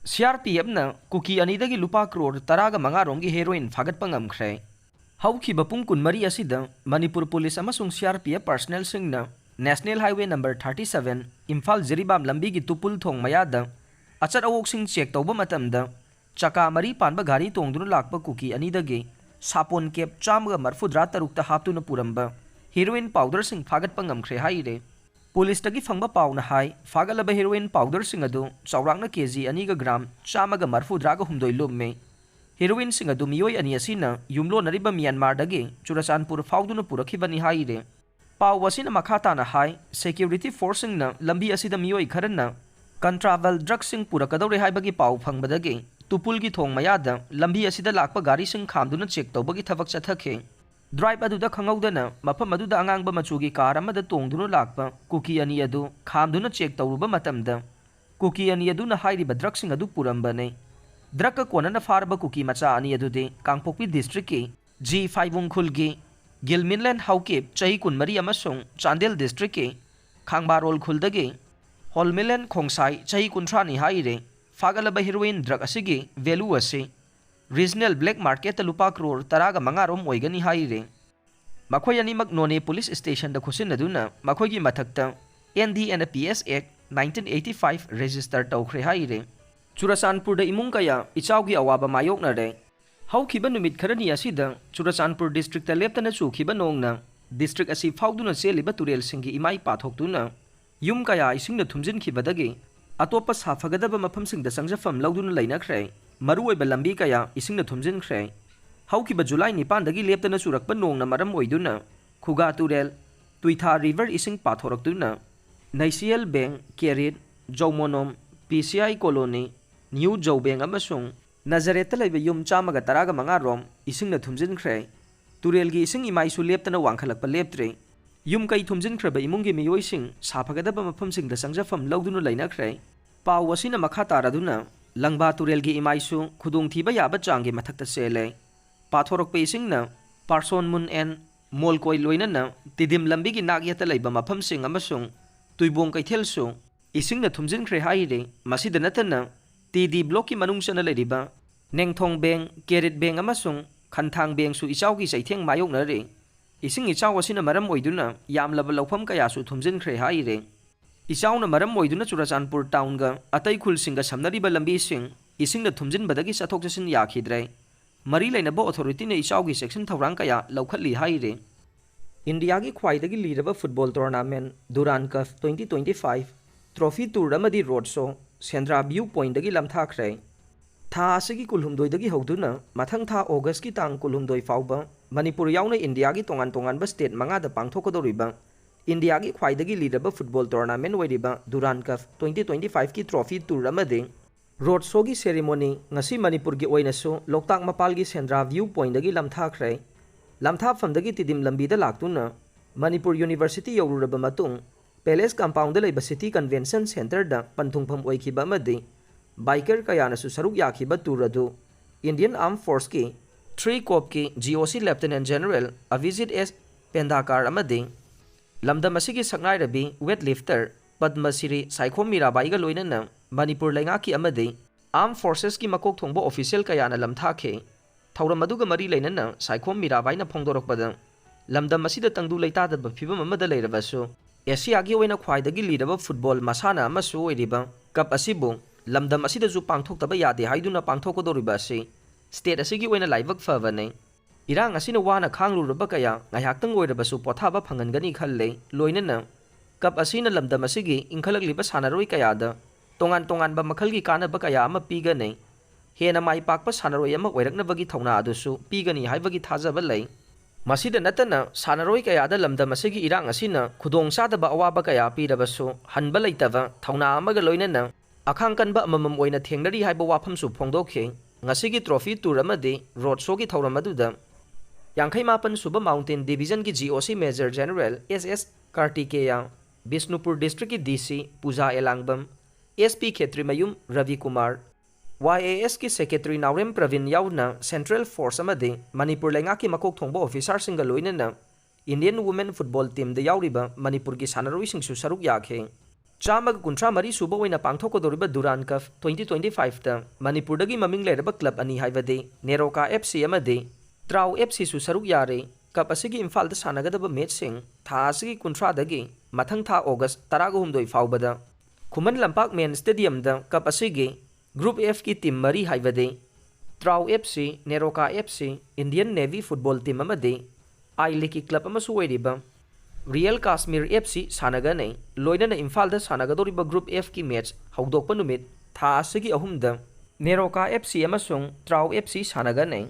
CRPF na kuki anidagi lupa crore taraga mangaronggi heroin fagat pangamkhre. Haukiba pung kunmari asida Manipur Police amasung CRPF personnel singna National Highway number 37 Imphal Jiribam lambi gi tupul thong mayada achat awok sing check tawba matamda chaka mari panba gari tongduna lakpa kuki anidagi sapon kep chamga marfudra tarukta haptuna puramba heroin powder sing fagat pangamkhre haire. Police tagi fangba pauna hai fagalaba heroin powder sing adu chawrangna kg aniga gram chamaga marfudra ga humdoi lumme. Heroin sing adu miyoi ani asina yumlo nariba Myanmar dagi Churachandpur fauduna purakibani haire. Pau wasina makata na hai security forcing na lambi asida miyoi kharana contravel drug sing purakadore hai bagi pau fangbadagi tupul gi thong mayada lambi asida lakpa gari sing khamduna check tawbagi thabak chathake. Drive aduda khangaudana mafam aduda angangba machugi car amada tongduna lakpa kuki ani adu khamduna check tawruba matamda kuki ani adu na hairiba drug sing adu purambane. Drug ka konana farba kuki macha ani adude Kangpokpi district ki G5 Wungkhul gi Gilminland Haukip chahi kunmari amasung Chandel district ki Khangbarol khuldagi Holmilan Khongsai chahi kuntrani haire fagalaba heroin drug asigi value ase regional black market lupa crore taraga mangarom oigani haire. Makhoi animak None police station da khusin aduna makhoi gi mathakta NDNPS Act 1985 register tawkhre haire. Churachandpur da imung kaya ichawgi awaba mayokna re haukiba numit kharani asida Churachandpur district ta leptana chukhiba nongna district asi fauduna cheliba turel singi imai pathokduna yum kaya isingna thumjin khibadagi atopa safagadaba mafam singda sangjafam lawduna lainakhre maruoiba lambi kaya isingna thumjin khre. Haukiba July 9 dagi leptana churakpa nongna maram oiduna Khuga turel Tuitha river ising pathorakduna Naisial Bank Kerit Jaumonom PCI colony New Jobeng amasung Nazareth laiba yum chamaga taraga mangarom isingna thumjin khre. Turelgi ising imai su leptana wangkhalakpa leptre yum kai thumjin khraba imungi miyoi sing sapagadaba mafam sing da sangjafam lawduna lainakhre. Pau wasina makha taraduna langba turelgi imai su khudung thiba yaba changi mathakta sele pathorokpe isingna Parson Mun en Molkoi loinana tidim lambi gi nagyata laiba mafam sing amasung tuibong kaithel su isingna thumjin khre haire. Masida natana TD block ki manungsana leriba Nengthong Bank Kerit Bank amasung Khanthang Bank su ichawgi saitheng mayokna re ising ichaw wasina maram oiduna yamlaba lawpham kaya su thumjin khre haire. Ichawna maram oiduna Churachandpur town ga atai khul singa samnariba lambi sing isingna thumjin badagi sathok jasin yakhidre mari lainaba authority ne ichawgi section thawrang kaya lawkhatli haire. India gi khwaidagi liraba football tournament Durand Cup 2025 trophy tour amadi road show Sendra view point dagi lamthakre. Tha asigi kulhumdoi dagi hoduna mathang tha August ki tang kulhumdoi fauba Manipur yauna India gi tongan ba state manga da pangthokodoriba India gi khwaidagi liraba football tournament oiriba Durand Cup 2025 ki trophy tour amade road show gi ceremony ngasi Manipur gi oinasu Loktak Mapal gi Sendra view point dagi lamthakre. Lamthafam dagi tidim lambi da laktuna Manipur University yoruraba matung Palace compound da laiba city convention center da panthungpham oikhiba amadi biker kayana su saruk yakhiba tour adu Indian Armed Force ki 3 Corps ki GOC Lieutenant General Avijit S Pendakar amadi lamdam asigi saknai rabi weightlifter Padma Shri Saikhom Mirabai ga loinana Manipur lainga ki amadi Armed Forces ki makok thongba official kayana lamthakhe thauram aduga mari lainana Saikhom Mirabai na phongdorokpada lamdam asida tangdu leita da phibam amada leirabasu Asia gi oina khwaidagi lidaba football masana amasu oiriba cup asibu lamdam asida ju pangthoktaba yade haiduna pangthokodoriba ase state asigi oina laibak favane irang asina wana khangluraba kaya ngaihaktang oirabasu pothaba phangangani khalle loinana cup asina lamdam asigi ingkhalakliba sanaroi kayada tongan ba makhalgi kanaba kaya ama pigane hena mai pakpa sanaroi ama oiraknabagi thongna adusu pigani haibagi thajaba lei. Masida natana sanaroi kaya da lamdam asigi irang asina khudong sadaba awaba kaya pirabasu hanba leitaba thongna amaga loinana akhang kanba amamam oina thengnari haiba wafamsu phongdokhe ngasigi trophy tour amadi road show gi thauram aduda yankhai mapan suba mountain division ki GOC Major General SS Kartikeya Bishnupur district ki DC Puja Elangbam SP Khetrimayum Ravi Kumar YAS ki secretary Naurem Pravin yauna Central Force amadi Manipur lainga ki makok thongba officer singa loinana Indian women football team da yauriba Manipur ki sanaroi singsu saruk yakhe चामग कुंट्रा मरी सुबह ओइना पांगथोकदोरिबा दुरान cup 2025 ता मणिपुरदगी ममिंग लेरबा club अनि हाइबदे NEROCA FC अमदे त्राउ FC सु सरुक यारे cup असिगी Imphal दा सानगदबा match सिंग था असिगी कुंट्रा दगी मथंग था ऑगस्ट 13 फाउबदा खुमन लंपाक मेन स्टेडियम दा कप असिगी ग्रुप एफ की टीम मरी हाइबदे TRAU FC NEROCA FC Indian navy football team अमदे आई लीग की क्लब अमसु ओइरिबा रियल काश्मीर एफसी सानगने लोइनना इम्फाल दा सानगदोरिबा ग्रुप एफ की मैच हौदोकपा नुमित था असिगी अहुमदा नेरोका एफसी अमसुंग त्राउ एफसी सानगने